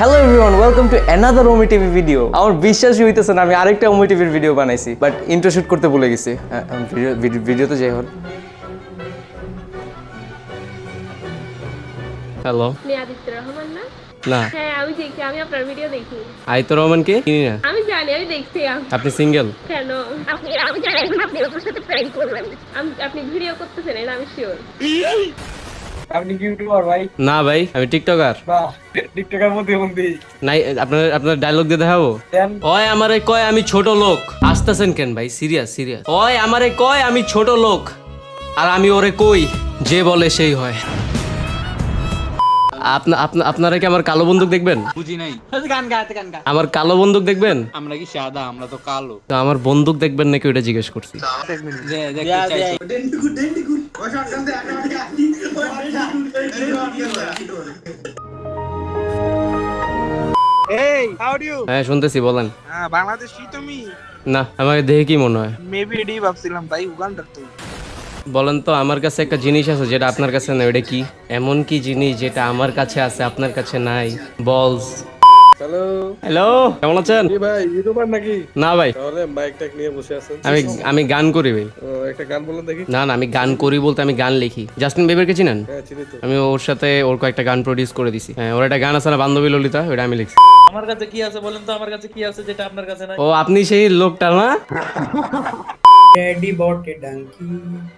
Hello everyone, welcome to another ওমি TV video. আমার বিশ্বাসই হইতেছে না আমি আরেকটা ওমি টিভির ভিডিও বানাইছি, বাট ইন্ট্রো শুট করতে ভুলে গেছি। ভিডিওতে যাই হল। হ্যালো, আপনি আদিত্য রহমান না? না, হ্যাঁ আমি দেখি, আমি আপনার ভিডিও দেখি। আইতুর রহমানকে চিনি না। আমি জানি, আমি দেখছি। আপনি সিঙ্গেল? কেন? আমি জানি এখন আপনি ওর সাথে প্র্যাঙ্ক করবেন। আপনি ভিডিও করতেছেন এটা আমি শিওর। আপনি কি ইউটিউবার ভাই? না ভাই, আমি টিকটকার। বাহ, টিকটকের মধ্যে নাই, আপনার ডায়লগ দিয়ে দেখাবো। দেন। ওই আমারে কয় আমি ছোট লোক। আসতেছেন কেন ভাই? সিরিয়াস। ওই আমারে কয় আমি ছোট লোক, আর আমি ওরে কই যে বলে সেই হয়। আপনারা কি আমার কালো বন্দুক দেখবেন? বুঝি নাই। আমার কালো বন্দুক দেখবেন? আমরা কি সাদা? আমরা তো কালো। তো আমার বন্দুক দেখবেন নাকি ওটা জিজ্ঞেস করছি। যে দেখতে চাইছি। Hey, how do you? হ্যাঁ শুনতেছি, বলেন। বাংলাদেশি তুমি? না, আমাকে দেখে কি মনে হয়? মেবি এডি ভাবছিলাম ভাই, উগান্ডার তো। বলেন তো, আমার কাছে একটা জিনিস আছে যেটা আপনার কাছে নাই, ওটা কি? এমন কি জিনিস যেটা আমার কাছে আছে আপনার কাছে নাই? বলস। হ্যালো, কেমন আছেন? কি ভাই, ইউটিউবার নাকি? না ভাই, তাহলে মাইক টাইক নিয়ে বসে আছেন? আমি গান করি ভাই। একটা গান বলেন দেখি। না, আমি গান করি বলতে আমি গান লিখি। জাস্টিন বিবারকে চিনেন? হ্যাঁ, চিনি তো। আমি ওর সাথে ওর কয়েকটা গান প্রডিউস করে দিছি। হ্যাঁ, ওর একটা গান আছে না, বান্ধবী ললিতা, ওটা আমি লিখছি। আমার কাছে কি আছে বলেন তো, আমার কাছে কি আছে যেটা আপনার কাছে নাই? ও, আপনি সেই লোকটা না? ড্যাডি বটে ডাঙ্কি।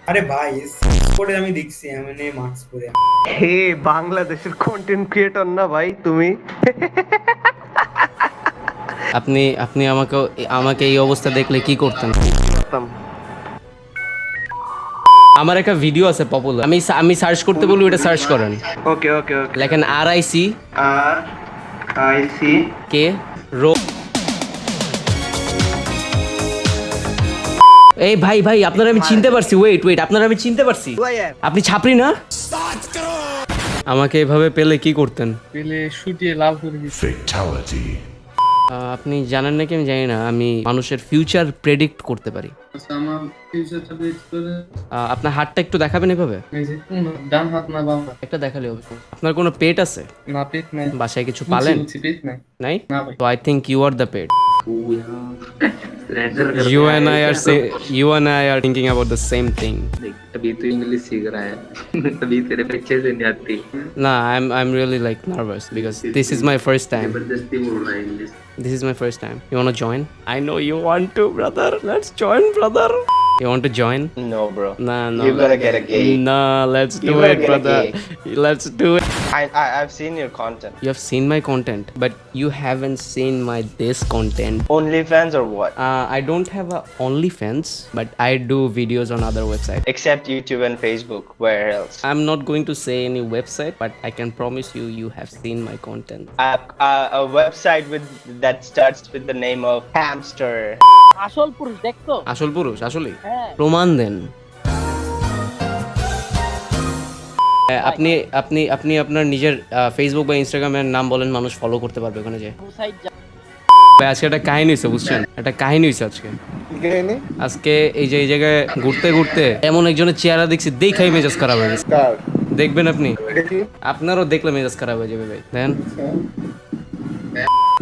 আরে ভাই পরে আমি দেখছি মানে মার্কস পরে। হে বাংলাদেশের কন্টেন্ট ক্রিয়েটর না ভাই তুমি? আপনি আমাকে এই অবস্থা দেখলে কি করতেন? আমার একটা ভিডিও আছে পপুলার, আমি সার্চ করতে বলি, ওটা সার্চ করেন। ওকে ওকে ওকে। লেখেন RIC কে রো। এই ভাই আপনারা আমি চিনতে পারছি। ওয়েট, আপনারা আমি চিনতে পারছি। আপনি ছাপরি না? আমাকে এভাবে পেলে কি করতেন? পেলে শুটিয়ে লাভ করে দিচ্ছে। আপনি জানেন নাকি আমি জানি না, আমি মানুষের ফিউচার প্রেডিক্ট করতে পারি। আচ্ছা, আমার ফিউচারটা বেচ করে আপনার হাতটা একটু দেখাবেন এভাবে? এই যে ডান হাত না বাম হাত? একটা দেখালে হবে। আপনার কোনো পেট আছে? না, পেট নাই। বাসায় কিছু পালেন? বুঝছি, পেট নাই। নাই? না ভাই। তো I think you are the pet. You and I are thinking about the same thing. अभी तो इंग्लिश सीख रहा है अभी तेरे पे अच्छे से नहीं आती Nah, I'm really like nervous because this is my first time. जबरदस्ती बोल रहा है English This is my first time. You wanna join? I know you want to, brother. Let's join, brother. You want to join? No bro No. You gotta get a gay. Nah, let's You do gotta it, get a brother. gay. Let's do it. I've seen your content. You have seen my content, but you haven't seen my this content. OnlyFans or what? I don't have a OnlyFans, but I do videos on other websites. Except YouTube and Facebook. Where else? I'm not going to say any website, but I can promise you, you have seen my content. A website that starts with the name of Hamster. আসল পুরুষ আসলে প্রমাণ দেন। আপনি আপনার নিজের Facebook বা ইনস্টাগ্রামের নাম বলেন, মানুষ ফলো করতে পারবে ওখানে যে। ভাই আজকে একটা কাহিনী হয়েছে, বুঝছেন? একটা কাহিনী হয়েছে আজকে এই যে এই জায়গায় ঘুরতে ঘুরতে এমন একজনের চেহারা দেখছি, দেখাই মেজাজ খারাপ হয়ে গেছে। দেখবেন আপনি, আপনারও দেখলে মেজাজ খারাপ হয়ে যাবে ভাই। দেখেন,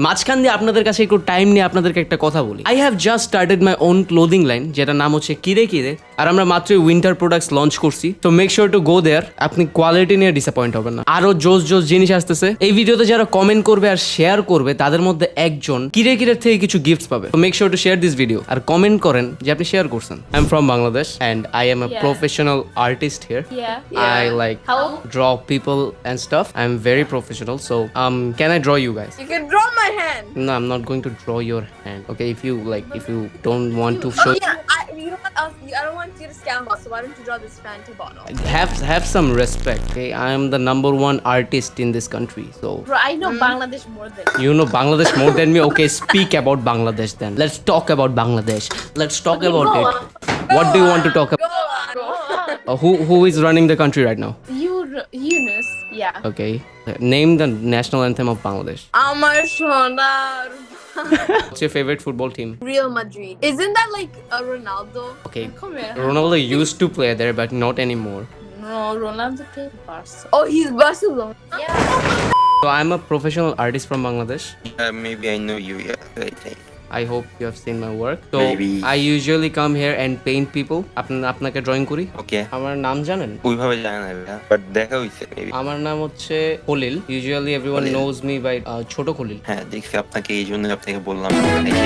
মাঝখান দিয়ে আপনাদের কাছে একটু টাইম নিয়ে আপনাদেরকে একটা কথা বলি। I have just started my own clothing line, যেটার নাম হচ্ছে কিরে, আর আমরা মাত্রই উইন্টার প্রোডাক্টস লঞ্চ করছি। তো মেক শিওর টু গো দেয়ার। আপনি কোয়ালিটি নিয়ে ডিসঅ্যাপয়েন্ট হবেন না। আরো জোস জিনিস আসতেছে। এই ভিডিওতে যারা কমেন্ট করবে আর শেয়ার করবে, তাদের মধ্যে একজন কিরে থেকে কিছু গিফটস পাবে। তো make sure to share this video আর কমেন্ট করেন যে আপনি শেয়ার করছেন। I am from Bangladesh and I am a professional artist here. I like draw people and stuff. I'm very professional. So can I draw you guys? You can draw my hand. No, I'm not going to draw your hand. Okay, if you don't want to show, You know what? I don't want you to scam us. So why don't you draw this Fanta bottle? have some respect. Okay, I am the number one artist in this country. So Bro, I know Bangladesh more than you. you know Bangladesh more than me. Okay, speak about Bangladesh then. Let's talk about Bangladesh. Let's talk about it. What do you want to talk about? Go on. Who is running the country right now? Yunus. Yeah. Okay, name the national anthem of Bangladesh. Amar Sonar. What's your favorite football team? Real Madrid. Isn't that like a Ronaldo? Okay, Come here. Ronaldo used to play there, but not anymore. No, Ronaldo played Barca. Oh, he's Barcelona. Yeah. So I'm a professional artist from Bangladesh. Maybe I know you. Yeah, I think. I hope you have seen my work. So Maybe. I usually come here and paint people. আপনাকে drawing করি। Okay. আমার নাম জানেন? ওইভাবে জানা না ভাইয়া, but দেখা হইছে মেবি। আমার নাম হচ্ছে Khalil. Usually everyone Khalil. knows me by ছোট খলিল। হ্যাঁ দেখছি আপনাকে, এই জন্য আপনাকে বললাম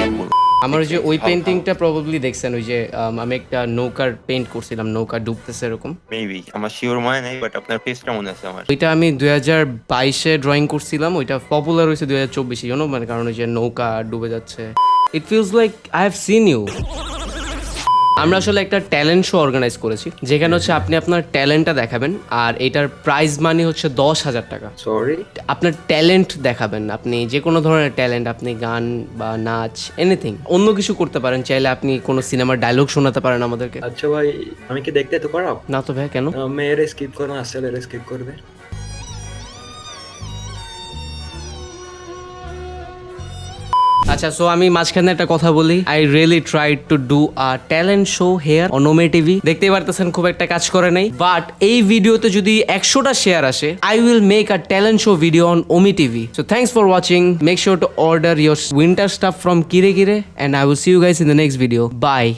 এই বলবো। আমার ওই যে ওই ভালো, পেন্টিংটা প্রবাবলি দেখছেন, ওই যে আমি একটা নৌকার পেইন্ট করছিলাম, নৌকা ডুবতেছে এরকম। মেবি আমার শিওর মনে নাই, বাট আপনার ফেসটা মনে আছে আমার। ওইটা আমি 2022-এ ড্রয়িং করছিলাম, ওইটা পপুলার হয়েছে 2024-এ, ইউনো, মানে কারণ ওই যে নৌকা ডুবে যাচ্ছে। It feels like I have seen you. আমরা আসলে একটা ট্যালেন্ট শো অর্গানাইজ করেছি, যেখানে হচ্ছে আপনি আপনার ট্যালেন্টটা দেখাবেন, আর এটার প্রাইজ মানি হচ্ছে 10,000 টাকা। সরি। আপনার ট্যালেন্ট দেখাবেন, আপনি যে কোনো ধরনের ট্যালেন্ট, আপনি গান বা নাচ, এনিথিং, অন্য কিছু করতে পারেন। চাইলে আপনি কোনো সিনেমার ডায়লগ শোনাতে পারেন আমাদেরকে। আচ্ছা ভাই, আমি কি দেখতে তো পারব? না তো ভাই, কেন? মেয়েরে স্কিপ করো, আসলে স্কিপ করবে। আচ্ছা, সো আমি মাঝখানে একটা কথা বলি। I really try to do a talent show here on Ome TV. দেখতেই পারতেছেন খুব একটা কাজ করে নাই, বাট এই ভিডিওতে যদি 100টা শেয়ার আসে, I will make a talent show video on Omi TV. So thanks for watching. Make sure to order your winter stuff from Kire Kire, and I will see you guys in the next video. By.